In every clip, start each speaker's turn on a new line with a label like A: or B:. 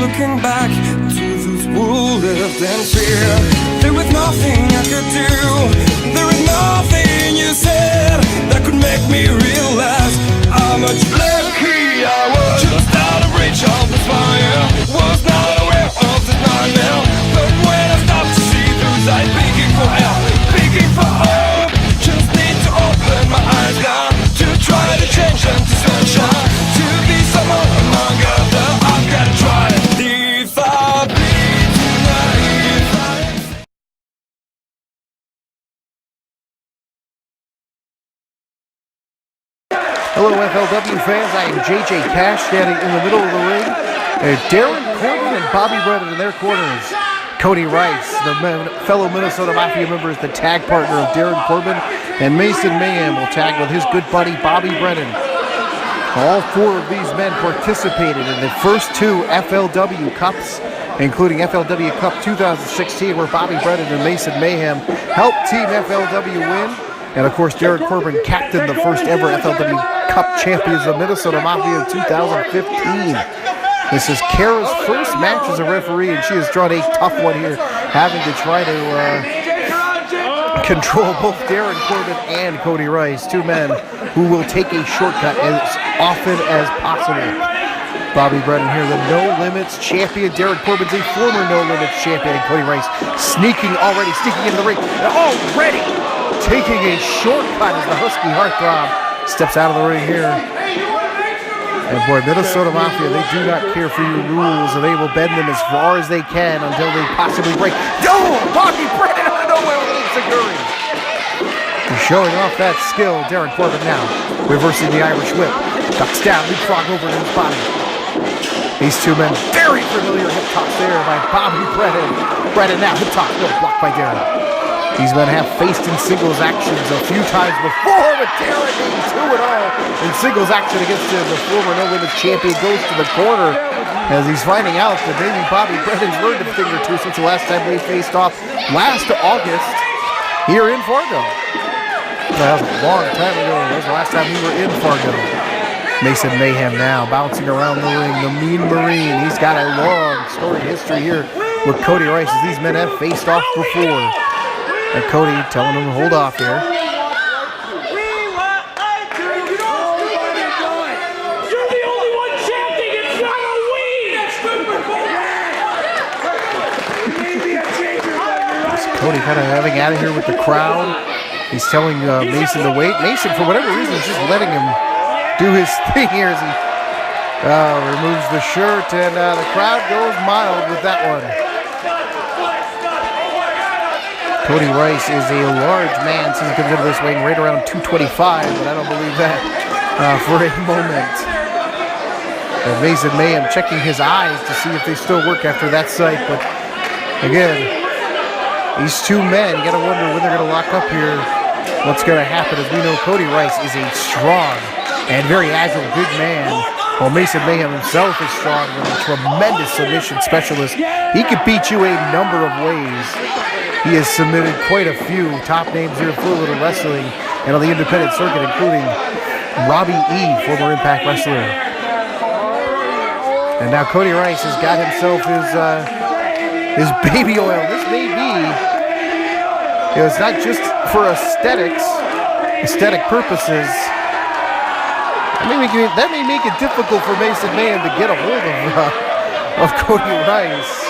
A: looking back to those who lived in fear. There was nothing I could do, there was nothing you said that could make me realize how much lucky I was. Just out of reach of the fire, was not aware of the nightmare. But when I stopped to see through sight, begging for help, begging for hope, just need to open my eyes now to try to change them to sunshine, to be someone among others. I've got to try. If I bleed tonight,
B: Hello FLW fans, I am JJ Cash standing in the middle of the ring. Darin Corbin and Bobby Brennan in their corners. Kody Rice, the fellow Minnesota Mafia member, is the tag partner of Darin Corbin, and Macen Mayham will tag with his good buddy Bobby Brennan. All four of these men participated in the first two FLW Cups, including FLW Cup 2016, where Bobby Brennan and Macen Mayham helped Team FLW win. And of course, Darin Corbin captained the first ever FLW Cup champions of Minnesota Mafia in 2015. This is Kara's first match as a referee, and she has drawn a tough one here, having to try to control both Darin Corbin and Kody Rice, two men who will take a shortcut as often as possible. Bobby Brennan here, the No Limits champion. Darin Corbin's a former No Limits champion, and Kody Rice sneaking into the ring, and already taking a shortcut as the Husky Heartthrob steps out of the ring here. And boy, Minnesota Mafia, they do not care for your rules, and they will bend them as far as they can until they possibly break. Oh, Bobby Brennan out of nowhere with Zaguri. He's showing off that skill. Darin Corbin now reversing the Irish whip. Ducks down, leapfrog over to his body. These two men, very familiar hip toss there by Bobby Brennan. Brennan now, hip toss, no, blocked by Darin. These men have faced in singles actions a few times before, but Darin being 2-0 in singles action against him. The former No Limits champion goes to the corner as he's finding out that maybe Bobby Brennan's learned a thing or two since the last time they faced off last August here in Fargo. That was a long time ago. That was the last time we were in Fargo. Macen Mayham now bouncing around the ring. The Mean Marine. He's got a long storied history here with Kody Rice, as these men have faced off before. And Kody telling him to hold off here. Kody kind of having at it here with the crowd. He's telling Macen to wait. Macen, for whatever reason, is just letting him do his thing here as he removes the shirt, and the crowd goes mild with that one. Kody Rice is a large man since he comes into this ring, right around 225, but I don't believe that for a moment. And Macen Mayham checking his eyes to see if they still work after that sight, but again, these two men, you gotta wonder when they're gonna lock up here, what's gonna happen, as we know Kody Rice is a strong and very agile, good man, while Macen Mayham himself is strong and a tremendous submission specialist. He could beat you a number of ways. He has submitted quite a few top names here in Full Little Wrestling and on the independent circuit, including Robbie E., former Impact wrestler. And now Kody Rice has got himself his baby oil. This may be, it's not just for aesthetic purposes. That may make it difficult for Macen Mayham to get a hold of Kody Rice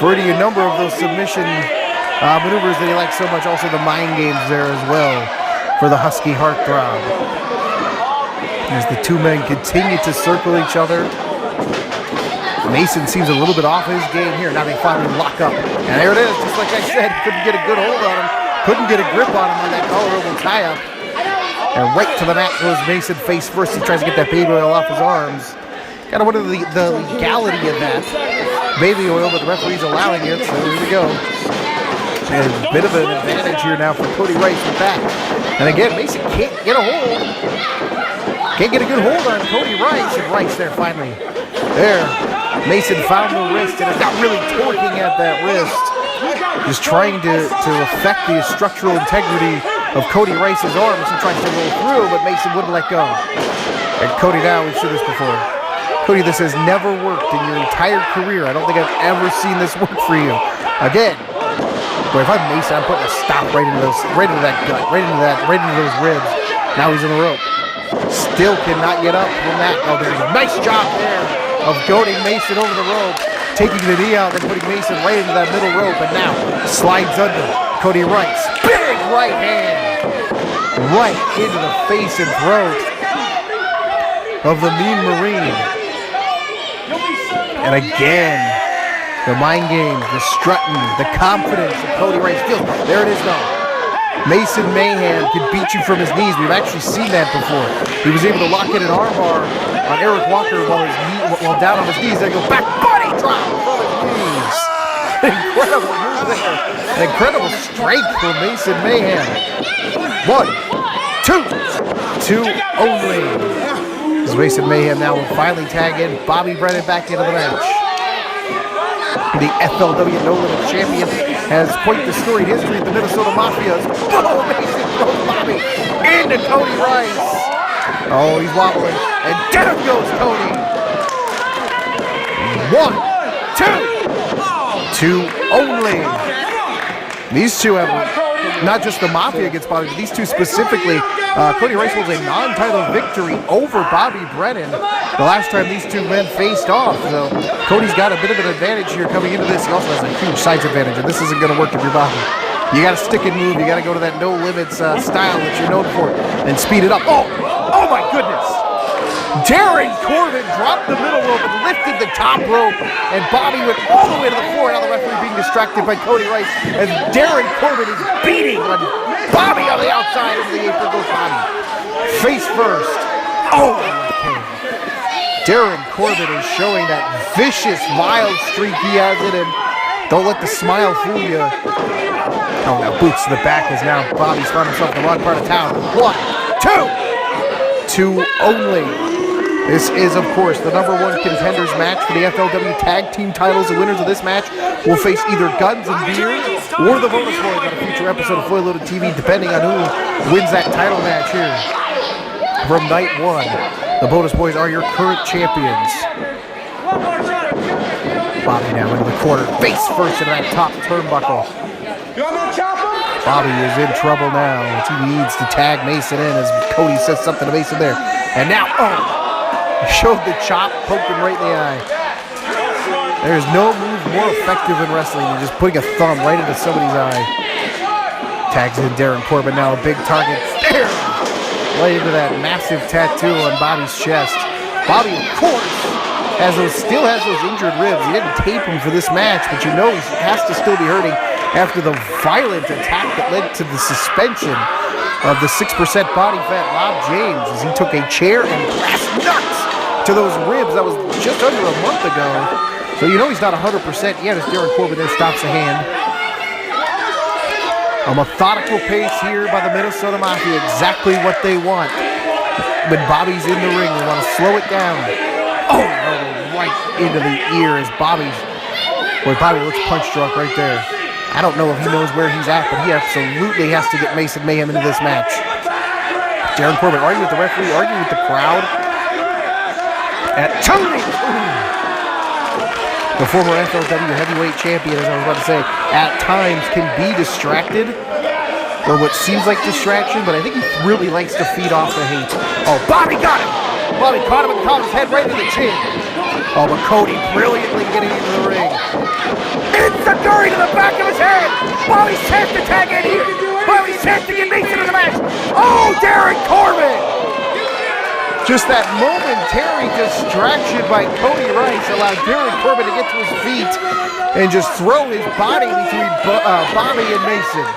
B: for any number of those submission maneuvers that he likes so much. Also the mind games there as well for the Husky Heartthrob. As the two men continue to circle each other. Macen seems a little bit off his game here. Now they finally lock up. And there it is, just like I said, couldn't get a good hold on him. Couldn't get a grip on him on that collarbone tie-up. And right to the mat goes Macen face first. He tries to get that baby oil off his arms. Kind of wonder the legality of that. Baby oil, but the referee's allowing it, so here we go. And a bit of an advantage here now for Kody Rice with that. And again, Macen can't get a hold. Can't get a good hold on Kody Rice. And Rice there finally. There. Macen found the wrist and is not really torquing at that wrist. Just trying to affect the structural integrity of Kody Rice's arm as he tries to roll through, but Macen wouldn't let go. And Kody now, we've seen this before. Kody, this has never worked in your entire career. I don't think I've ever seen this work for you. Again. Boy, if I'm Macen, I'm putting a stop right into that gut, right into those ribs. Now he's in the rope. Still cannot get up from that. Oh, there's a nice job there of goading Macen over the rope, taking the knee out and putting Macen right into that middle rope, and now slides under. Kody Rice, big right hand, right into the face and throat of the Mean Marine. And again, the mind games, the strutting, the confidence of Kody Rice feels. There it is though. Macen Mayham can beat you from his knees. We've actually seen that before. He was able to lock in an armbar on Arik Walker while down on his knees. Then go back body drop from his knees. Incredible move there. An incredible strength from Macen Mayham. 1, 2, 2 only. As Macen Mayham now will finally tag in Bobby Brennan back into the match. The FLW No Limits champion has quite the storied history of the Minnesota Mafia. Oh, Macen throws Bobby into Kody Rice. Oh, he's wobbling. And down goes Kody. 1, 2, 2 only. These two have not just the Mafia gets Bobby, but these two specifically. Kody Rice holds a non-title victory over Bobby Brennan the last time these two men faced off. So Kody's got a bit of an advantage here coming into this. He also has a huge size advantage, and this isn't going to work if you're Bobby. You got to stick and move. You got to go to that no limits style that you're known for and speed it up. Oh my goodness! Darin Corbin dropped the middle rope and lifted the top rope, and Bobby went all the way to the floor. Now the referee being distracted by Kody Rice, and Darin Corbin is beating on Bobby on the outside of the apron goes Bobby. Face first. Oh, okay. Darin Corbin is showing that vicious, wild streak he has in him. Don't let the smile fool you. Oh, now boots to the back as now Bobby's found himself in the wrong part of town. 1, 2, 2 only. This is, of course, the #1 contenders match for the FLW Tag Team titles. The winners of this match will face either Guns and Beer or the Bonus Boys on a future episode of Fully Loaded TV, depending on who wins that title match here. From night 1, the Bonus Boys are your current champions. Bobby now into the corner, face first into that top turnbuckle. Bobby is in trouble now as he needs to tag Macen in as Kody says something to Macen there. And now, showed the chop, poked him right in the eye. There's no move more effective in wrestling than just putting a thumb right into somebody's eye. Tags in Darin Corbin now, a big target. There! Right into that massive tattoo on Bobby's chest. Bobby, of course, still has those injured ribs. He didn't tape him for this match, but you know he has to still be hurting after the violent attack that led to the suspension of the 6% body fat Rob James as he took a chair and grass nuts to those ribs. That was just under a month ago. So you know he's not 100% yet as Darin Corbin there stops a hand. A methodical pace here by the Minnesota Mafia, exactly what they want. When Bobby's in the ring, they want to slow it down. Oh, no, right into the ear as Bobby looks punch drunk right there. I don't know if he knows where he's at, but he absolutely has to get Macen Mayham into this match. Darin Corbin arguing with the referee, arguing with the crowd. At Tony! The former FLW heavyweight champion, as I was about to say, at times can be distracted, or what seems like distraction, but I think he really likes to feed off the hate. Oh, Bobby got him! Bobby caught him and caught his head right in the chin. Oh, but Kody brilliantly getting into the ring. Enziguri to the back of his head! Bobby's chance to tag in here! Bobby's chance to get Macen in the match! Oh, Darin Corbin! Just that momentary distraction by Kody Rice allowed Darin Corbin to get to his feet and just throw his body between Bobby and Macen.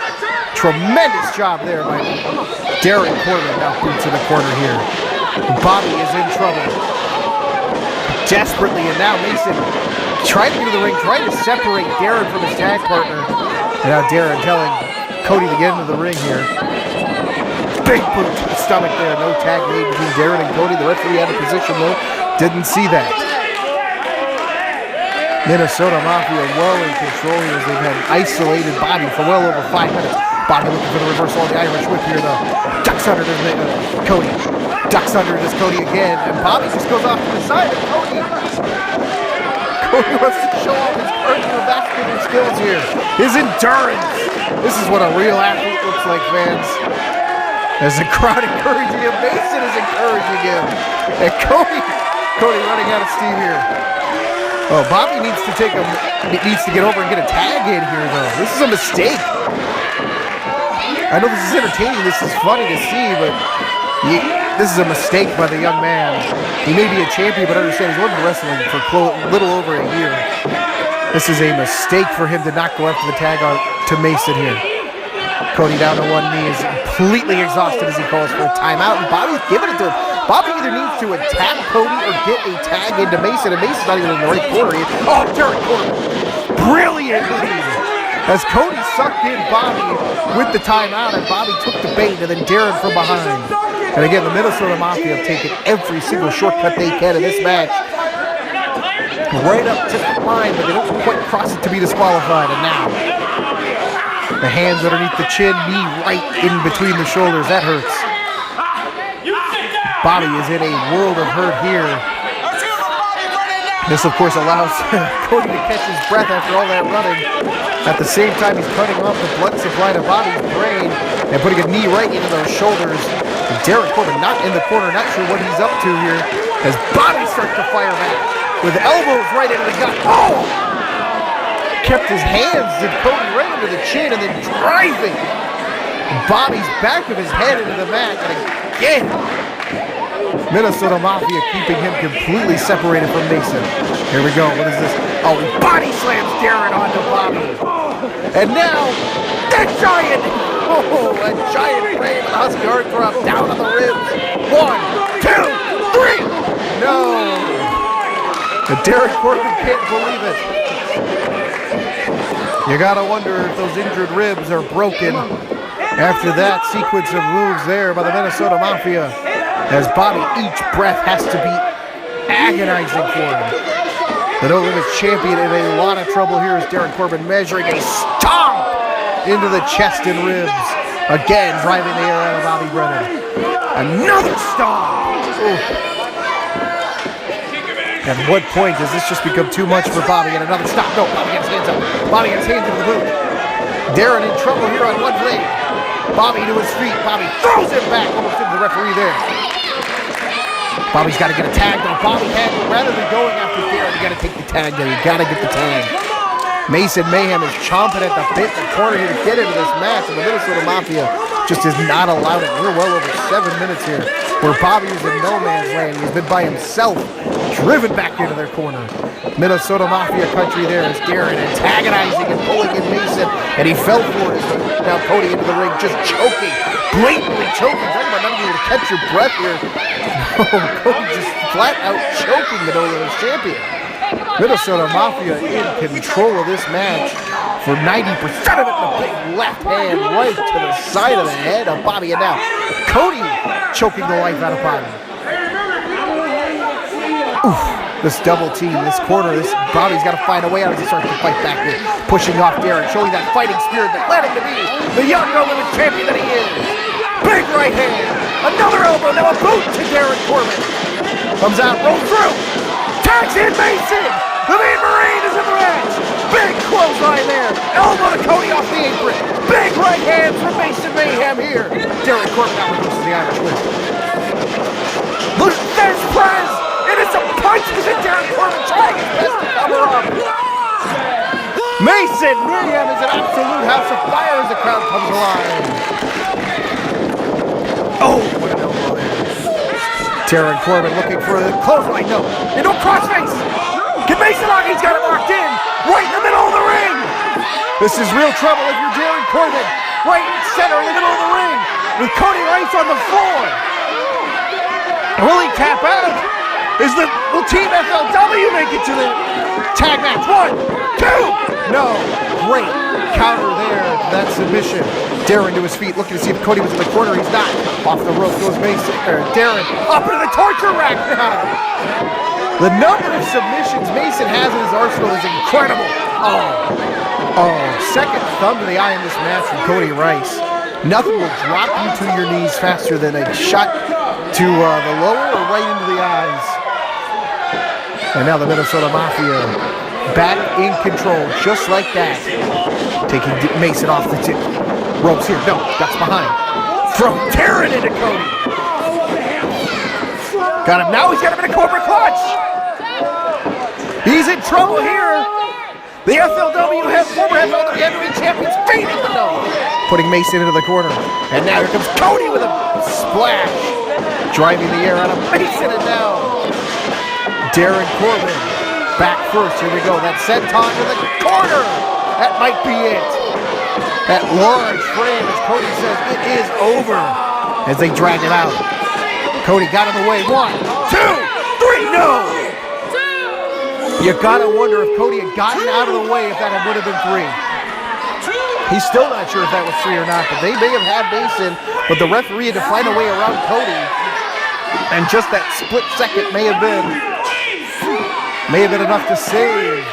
B: Tremendous job there by Darin Corbin. Now boots in the corner here. Bobby is in trouble. Desperately, and now Macen trying to get to the ring, trying to separate Darin from his tag partner. And now Darin telling Kody to get into the ring here. Big boot to the stomach there. No tag made between Darin and Kody. The referee out of position though. Didn't see that. Minnesota Mafia well in control here as they've had isolated Bobby for well over 5 minutes. Bobby looking for the reversal on the Irish whip here though. Ducks under Kody. ducks under this Kody again, and Bobby just goes off to the side. Kody wants to show off his cardiovascular skills here. His endurance. This is what a real athlete looks like, fans. As the crowd encouraging him, Macen is encouraging him. And Kody running out of steam here. Oh, Bobby needs to get over and get a tag in here, though. This is a mistake. I know this is entertaining, this is funny to see, but this is a mistake by the young man. He may be a champion, but understand he's only been wrestling for a little over a year. This is a mistake for him to not go after the tag on to Macen here. Kody down to one knee, is completely exhausted as he calls for a timeout, and Bobby's giving it to him. Bobby either needs to attack Kody or get a tag into Macen, and Mason's not even in the right corner. Oh, Darin Corbin. Brilliantly. As Kody sucked in Bobby with the timeout, and Bobby took the bait, and then Darin from behind. And again, the Minnesota Mafia have taken every single shortcut they can in this match. Right up to the line, but they don't quite cross it to be disqualified. And now, the hands underneath the chin, knee right in between the shoulders. That hurts. Bobby is in a world of hurt here. This, of course, allows Kody to catch his breath after all that running. At the same time, he's cutting off the blood supply to Bobby's brain and putting a knee right into those shoulders. And Darin Corbin not in the corner, not sure what he's up to here, as Bobby starts to fire back with elbows right into the gut. Oh! Kept his hands to Kody right into the chin and then driving Bobby's back of his head into the mat. And again, Minnesota Mafia keeping him completely separated from Macen. Here we go. What is this? Oh, he body slams Darin onto Bobby. And now, the giant! Oh, a giant frame of Husky Heartthrob down on the ribs. 1, 2, 3! No! And Darin Corbin can't believe it. You gotta wonder if those injured ribs are broken after that sequence of moves there by the Minnesota Mafia. As Bobby, each breath has to be agonizing for him. The No Limits champion in a lot of trouble here as Darin Corbin measuring a stomp into the chest and ribs. Again, driving the air out of Bobby Brennan. Another stomp! Ooh. At what point does this just become too much for Bobby? And another stop. No, Bobby gets hands up. Bobby gets hands into the boot. Darin in trouble here on one leg. Bobby to his feet. Bobby throws him back almost into the referee there. Bobby's got to get a tag though. Bobby had, rather than going after Darin, you got to take the tag there. You got to get the tag. Macen Mayham is chomping at the bit in the corner here to get into this match, and the Minnesota Mafia just has not allowed it. We're well over 7 minutes here, where Bobby is in no man's land. He's been by himself, driven back into their corner. Minnesota Mafia country there as Darin antagonizing and pulling in Macen, and he fell for it. Now Kody into the ring, just choking, blatantly choking. Talking about not being able to catch your breath here. Oh, Kody just flat out choking the No Limits champion. Minnesota Mafia in control of this match for 90% of it. The big left hand right to the side of the head of Bobby, and now Kody choking the life out of Bobby. Oof. This double team, this corner, Bobby's got to find a way out as he starts to fight back here. Pushing off Darin, showing that fighting spirit that led him to be the young No Limits champion that he is. Big right hand, another elbow, now a boot to Darin Corbin. Comes out, rolls through, tags in Macen. The Mean Marine is in the match. Big clothesline there, elbow to Kody off the apron. Big right hand from Macen Mayham here. Darin Corbin now reduces the Irish whip. Look, there's Prez. It's a punch because Darin Corbin trying his best to cover up. Macen Mayham is an absolute house of fire as the crowd comes alive. Oh, what an elbow there. Darin Corbin looking for the clothesline. No, into a crossface. Get Macen on. He's got it locked in. Right in the middle of the ring. This is real trouble if you're Darin Corbin. Right in center in the middle of the ring with Kody Rice on the floor. Will he tap out? Will Team FLW make it to the tag match? 1, 2! No. Great counter there. That submission. Darin to his feet, looking to see if Kody was in the corner. He's not. Off the rope goes Darin. Up into the torture rack now. The number of submissions Macen has in his arsenal is incredible. Oh. Second thumb to the eye in this match from Kody Rice. Nothing will drop you to your knees faster than a shot to the lower or right into the eyes. And now the Minnesota Mafia back in control, just like that. Taking Macen off the ropes here. No, that's behind. From Darin into Kody. Got him. Now he's got him in a Cobra clutch. He's in trouble here. The FLW former FLW heavyweight champions fading the nose. Putting Macen into the corner. And now here comes Kody with a splash. Driving the air out of Macen, and now Darin Corbin back first. Here we go. That senton to the corner. That might be it. That large frame, as Kody says, it is over. As they drag it out. Kody got him away. 1, 2, 3, no! You gotta wonder if Kody had gotten out of the way if that would have been 3. He's still not sure if that was 3 or not, but they may have had Macen, but the referee had to find a way around Kody. And just that split second may have been enough to save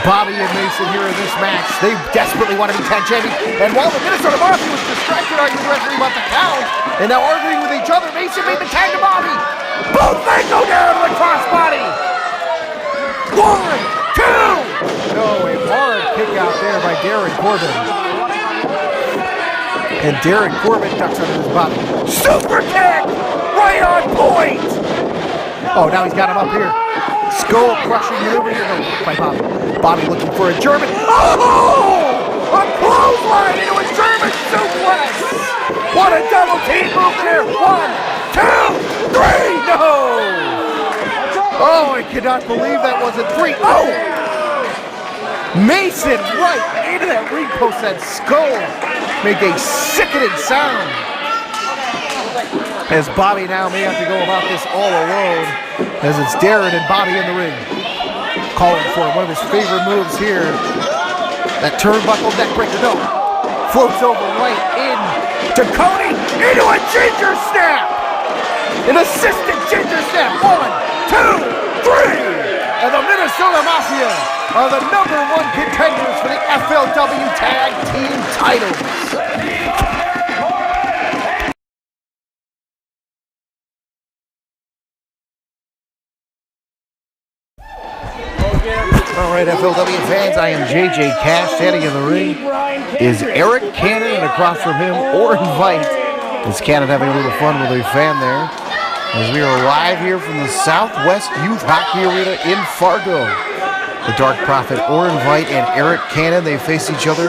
B: Bobby and Macen here in this match. They desperately want to be tag champions. And while the Minnesota Mafia was distracted arguing the referee about the count, and now arguing with each other, Macen made the tag to Bobby. Both men go down to the crossbody. 1, 2! No, a hard kick out there by Darin Corbin. And Darin Corbin ducks under his body. Super kick! Right on point! Oh, now he's got him up here. Skull crushing maneuver here. No, by Bobby. Bobby looking for a German. Oh! A clothesline into a German suplex! What a double team move there! 1, 2, 3! No! Oh, I cannot believe that wasn't 3. Oh! Macen right into that ring post. That skull make a sickening sound. As Bobby now may have to go about this all alone, as it's Darin and Bobby in the ring. Calling for one of his favorite moves here. That turnbuckle neckbreaker. No. Floats over right in to Kody into a ginger snap. An assisted ginger snap. 1, 2, 3! And the Minnesota Mafia are the #1 contenders for the FLW Tag Team titles. All right, FLW fans, I am JJ Cash. Standing in the ring is Arik Cannon, and across from him, Orin Veigt. Is Cannon having a little fun with a fan there? As we are live here from the Southwest Youth Hockey Arena in Fargo. The Dark Prophet, Orin Veigt, and Arik Cannon, they faced each other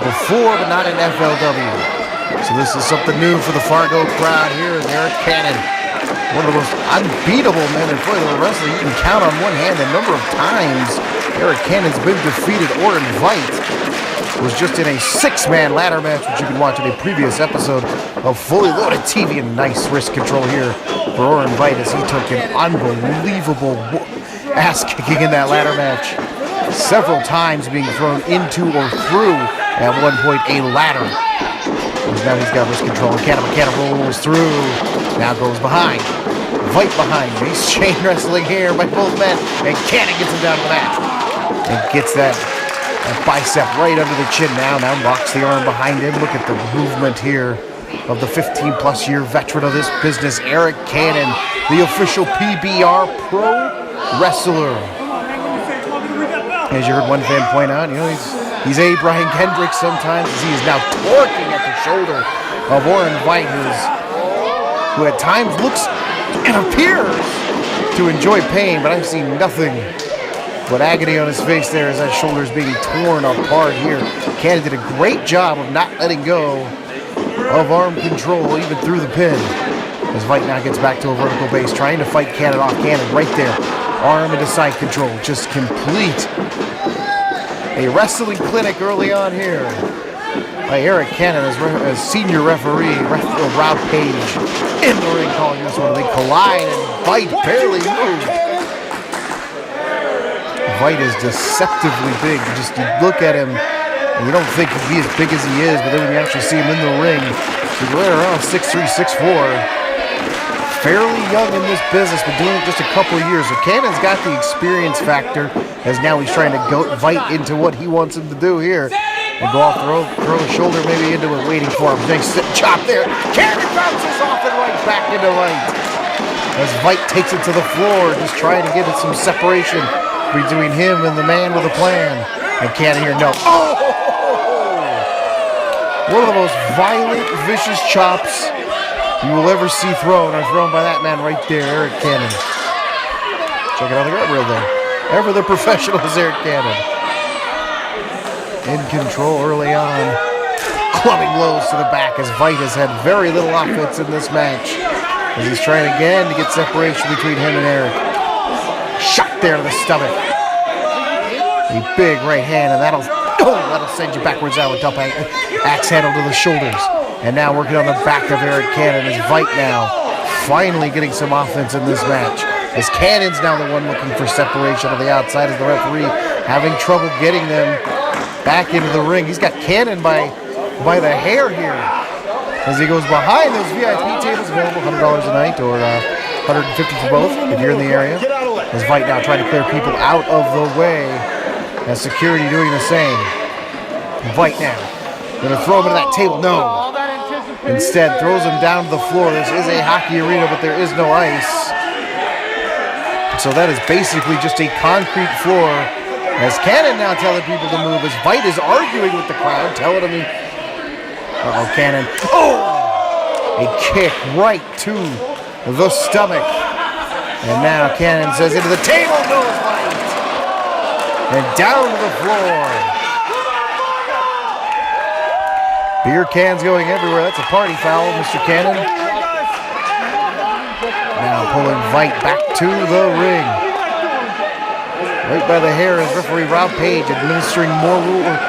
B: before, but not in FLW. So this is something new for the Fargo crowd here, is Arik Cannon. One of the most unbeatable men in Florida wrestling. You can count on one hand the number of times Arik Cannon's been defeated. Orin Veigt was just in a 6-man ladder match, which you can watch in a previous episode of Fully Loaded TV. And nice wrist control here for Orin Veigt as he took an unbelievable ass kicking in that ladder match. Several times being thrown into or through, at one point, a ladder. And now he's got wrist control. Cannon rolls through. Now goes behind. Veigt behind. He's chain wrestling here by both men. And Cannon gets him down to the mat. And gets that bicep right under the chin now. Now locks the arm behind him. Look at the movement here of the 15-plus year veteran of this business, Arik Cannon, the official PBR Pro Wrestler. As you heard one fan point out, he's a Brian Kendrick sometimes, as he is now torquing at the shoulder of Orin Veigt, who at times looks and appears to enjoy pain, but I've seen nothing but agony on his face there as that shoulder is being torn apart here. Cannon did a great job of not letting go of arm control even through the pin. As Veigt now gets back to a vertical base, trying to fight Cannon off. Cannon right there. Arm into side control. Just complete a wrestling clinic early on here by Arik Cannon as senior referee, Rob Page, in the ring calling this one. They collide and Veigt barely moved. Veigt is deceptively big. You look at him and you don't think he'd be as big as he is, but then when you actually see him in the ring, he's right around 6'3", 6'4". Fairly young in this business, but doing it just a couple of years. So Cannon's got the experience factor, as now he's trying to go Veigt into what he wants him to do here. and go off, throw a shoulder maybe into it, waiting for him. Nice chop there. Cannon bounces off and right back into Veigt. As Veigt takes it to the floor, just trying to get it some separation between him and the man with a plan. And Cannon here, no. Oh! One of the most violent, vicious chops you will ever see thrown are thrown by that man right there, Arik Cannon. Check out the guardrail there. Ever the professional is Arik Cannon. In control early on. Clubbing blows to the back as Veigt has had very little offense in this match. As he's trying again to get separation between him and Arik. Shot there to the stomach. A big right hand, and that'll send you backwards out with double axe handle to the shoulders. And now working on the back of Arik Cannon is Veigt now finally getting some offense in this match. As Cannon's now the one looking for separation on the outside as the referee having trouble getting them back into the ring. He's got Cannon by the hair here. As he goes behind those VIP tables available, $100 a night or $150 for both if you're in the area. As Veigt now trying to clear people out of the way. As security doing the same. Veigt now gonna throw him into that table. No. Instead throws him down to the floor. This is a hockey arena, but there is no ice. So that is basically just a concrete floor. As Cannon now telling people to move. As Veigt is arguing with the crowd, telling him uh-oh, Cannon. Oh! A kick right to the stomach. And now Cannon says into the table, no Veigt. And down to the floor. Beer cans going everywhere. That's a party foul, Mr. Cannon. Now pulling Veigt back to the ring. Right by the hair is referee Rob Page administering more rules.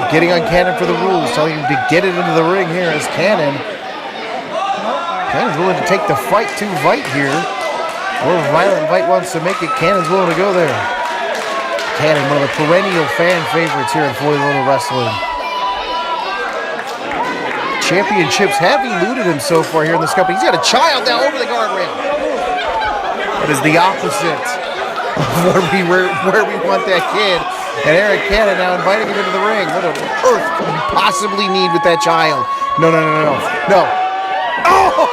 B: Getting on Cannon for the rules, telling him to get it into the ring here as Cannon's willing to take the fight to Veigt here. Or violent Veigt wants to make it, Cannon's willing to go there. Cannon, one of the perennial fan favorites here in Floyd Little Wrestling. Championships have eluded him so far here in this company. He's got a child now over the guardrail. That is the opposite of where we want that kid. And Arik Cannon now inviting him into the ring. What on earth could we possibly need with that child? No. No. Oh!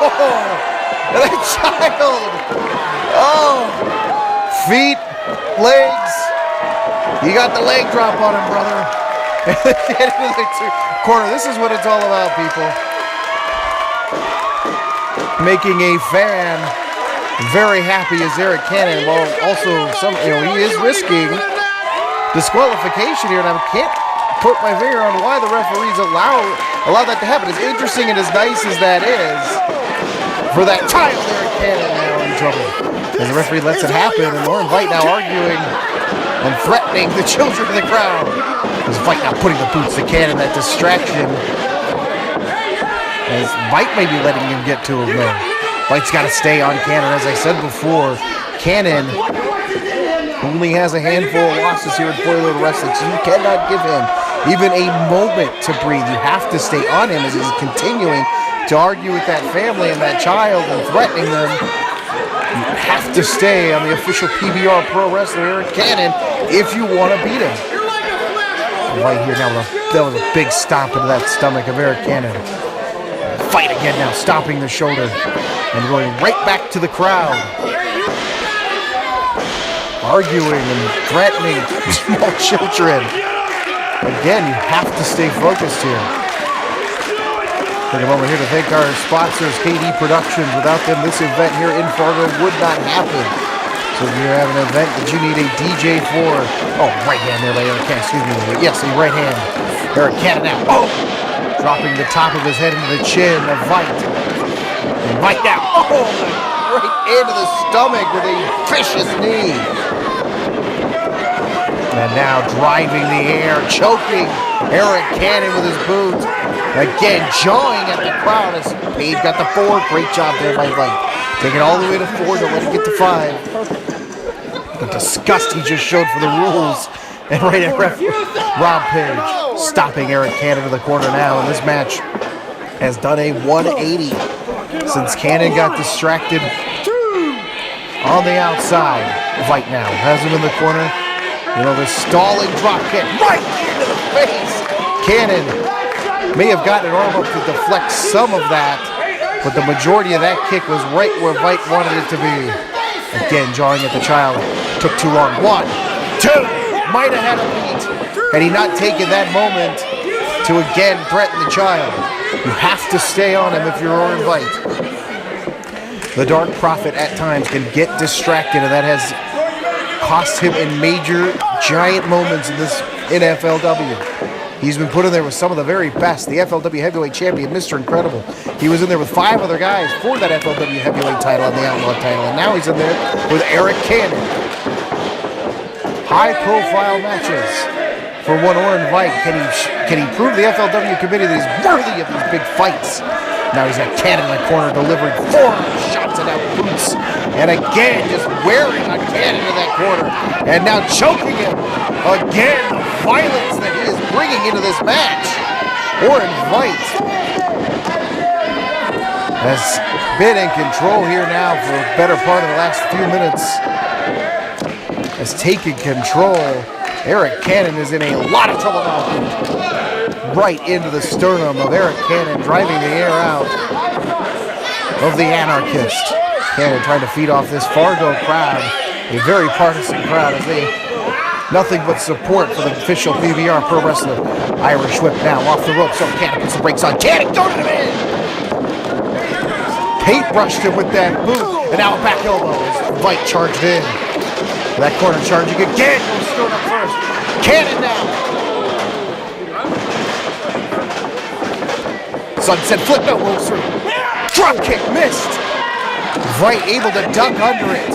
B: That child! Oh! Feet, legs. You got the leg drop on him, brother. Get into the corner. This is what it's all about, people. Making a fan very happy as Arik Cannon, while also he is risking disqualification here, and I can't put my finger on why the referees allow that to happen. As interesting and as nice as that is, for that child, Arik Cannon now in trouble. As the referee lets it happen, and Orin Veigt now arguing and threatening the children of the crowd. As Veigt now putting the boots to Cannon, that distraction. As Veigt may be letting him get to him, though. Veight's got to stay on Cannon. As I said before, Cannon only has a handful of losses here in Floyd Little Wrestling, so you cannot give him even a moment to breathe. You have to stay on him as he's continuing to argue with that family and that child and threatening them. You have to stay on the official PBR Pro Wrestler, Arik Cannon, if you want to beat him. And right here now, that was a big stomp into that stomach of Arik Cannon. Fight again now, stopping the shoulder and going right back to the crowd. Arguing and threatening small children. Again, you have to stay focused here. Take a moment here to thank our sponsors, KD Productions. Without them, this event here in Fargo would not happen. So if you have an event that you need a DJ for, right hand there by Arik Cannon, excuse me. Yes, a right hand. Arik Cannon now. Oh! Dropping the top of his head into the chin of Veigt. And Veigt now. Oh! Right into the stomach with a vicious knee. And now driving the air, choking Arik Cannon with his boots. Again, jawing at the crowd as Page got the 4. Great job there by Veigt. Taking it all the way to 4, don't let it get to 5. The disgust he just showed for the rules. And right at Rob Page stopping Arik Cannon to the corner now. And this match has done a 180 since Cannon got distracted on the outside. Veigt now has him in the corner. The stalling drop kick right into the face. Cannon may have gotten an arm up to deflect some of that, but the majority of that kick was right where Veigt wanted it to be. Again, jawing at the child. Took too long. 1, 2, might have had a beat. Had he not taken that moment to again threaten the child. You have to stay on him if you're Orin Veigt. The Dark Prophet at times can get distracted, and that has cost him in major, giant moments in FLW. He's been put in there with some of the very best. The FLW Heavyweight Champion, Mr. Incredible. He was in there with 5 other guys for that FLW Heavyweight title and the Outlaw title, and now he's in there with Arik Cannon. High-profile matches for one Orin Veigt. Can he prove the FLW committee that he's worthy of these big fights? Now he's got Cannon in the corner, delivering 4 shots and out boots. And again, just wearing on Cannon in that corner. And now choking him. Again, the violence that he is bringing into this match. Orin Veigt has been in control here now for a better part of the last few minutes. Has taken control. Arik Cannon is in a lot of trouble now. Right into the sternum of Arik Cannon, driving the air out of the Anarchist. Cannon trying to feed off this Fargo crowd, a very partisan crowd, as they nothing but support for the official PBR Pro Wrestler. Irish whip now off the rope, so Cannon puts the brakes on. Cannon throwing him in! Paintbrushed him with that boot, and now a back elbow as Veigt charged in. That corner charging again, goes thrown up first. Cannon now. Sunset flip, no, rolls through. Drop kick, missed. Veigt able to duck under it.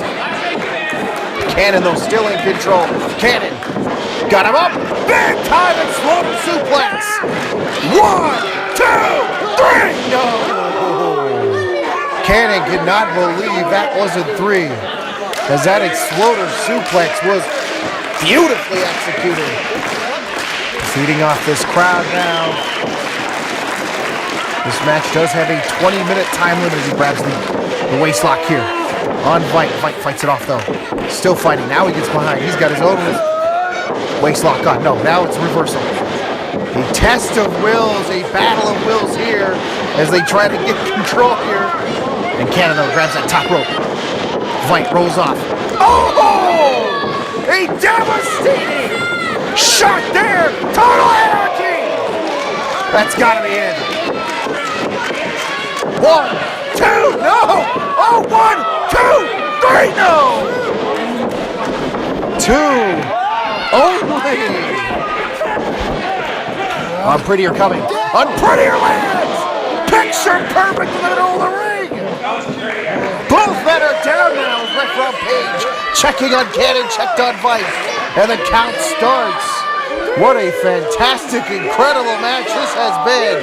B: Cannon, though, still in control. Cannon got him up. Big time exploder suplex. 1, 2, 3. No. Cannon could not believe that wasn't 3. As that exploder suplex was beautifully executed. Feeding off this crowd now. This match does have a 20-minute time limit as he grabs the waist lock here on Veigt. Veigt fights it off, though. Still fighting. Now he gets behind. He's got his own waist lock on. No, now it's reversal. A test of wills, a battle of wills here as they try to get control here. And Cannon grabs that top rope. Veigt rolls off. Oh! A devastating shot there! Total anarchy! That's gotta be it. 1, 2, no! Oh, 1, 2, 3, no! 2 only! Unprettier coming. Unprettier lands! Picture perfect in the middle of the ring! Both men are down now as Rick Rob Page checking on Cannon, checked on Veigt, and the count starts. What a fantastic, incredible match this has been.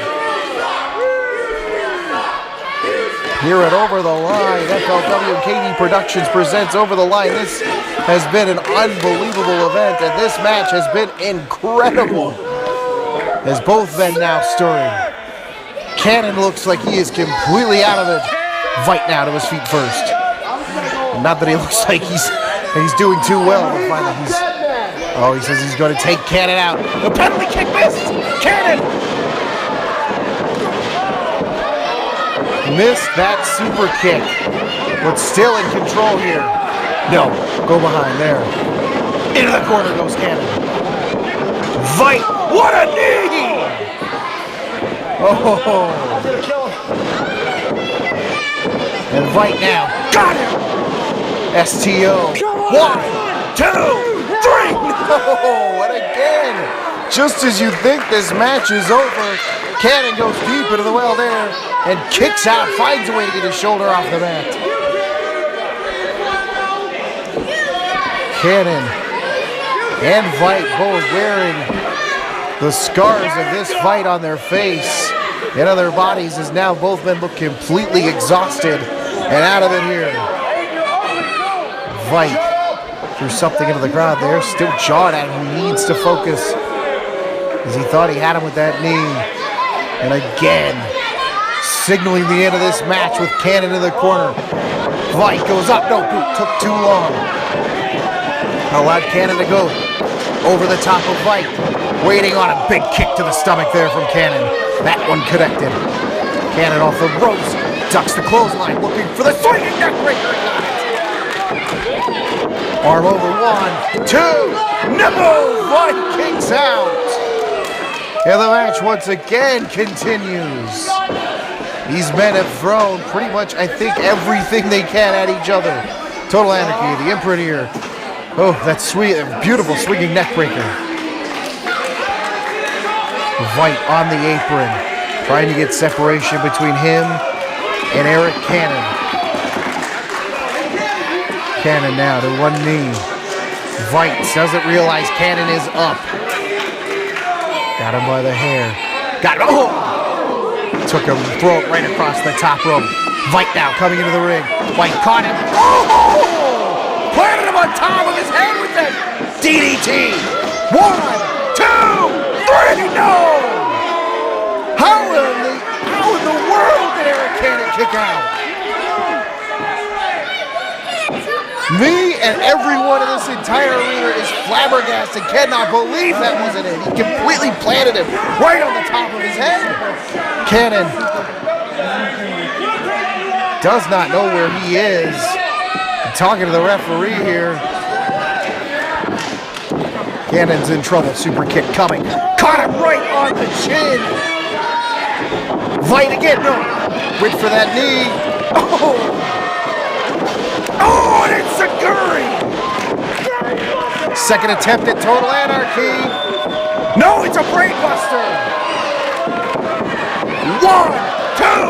B: Here at Over the Line, FLW and KD Productions presents Over the Line. This has been an unbelievable event, and this match has been incredible. As both men now stirring. Cannon looks like he is completely out of it. Veigt now to his feet first. Not that he looks like he's doing too well. But finally he says he's going to take Cannon out. The penalty kick missed. Cannon missed that super kick, but still in control here. No, go behind there. Into the corner goes Cannon. Veigt, what a knee! Oh, and Veigt now got him. STO. 1, 2, 3. No, and again, just as you think this match is over, Cannon goes deep into the well there and kicks out, finds a way to get his shoulder off the mat. Cannon and Veigt both wearing the scars of this fight on their face and on their bodies, as now both men look completely exhausted and out of it here. Veigt threw something into the crowd there, still jawed at him. He needs to focus, as he thought he had him with that knee. And again, signaling the end of this match with Cannon in the corner. Veigt goes up, no boot, took too long. Allowed Cannon to go over the top of Veigt. Waiting on a big kick to the stomach there from Cannon. That one connected. Cannon off the ropes. Ducks the clothesline, looking for the swinging neck breaker. Arm over, 1, 2, no! One kicks out. And the match once again continues. These men have thrown pretty much, I think, everything they can at each other. Total Anarchy, the Imprint here. Oh, that's sweet, beautiful swinging neck breaker. Veigt on the apron, trying to get separation between him and Arik Cannon. Cannon now to one knee. Veigt doesn't realize Cannon is up. Got him by the hair. Got him. Oh! Took him, throw it right across the top rope. Veigt now coming into the ring. Veigt caught him. Oh! Planted him on top of his head with that DDT. 1, 2, 3, no! How in the world did Arik Cannon kick out? Me and everyone in this entire arena is flabbergasted, cannot believe that wasn't it. He completely planted him right on the top of his head. Cannon does not know where he is. I'm talking to the referee here. Cannon's in trouble. Super kick coming. Caught him right on the chin. Veigt again. No. Wait for that knee. Oh! Oh, and it's Saguri! Second attempt at Total Anarchy. No, it's a brainbuster. 1, 2,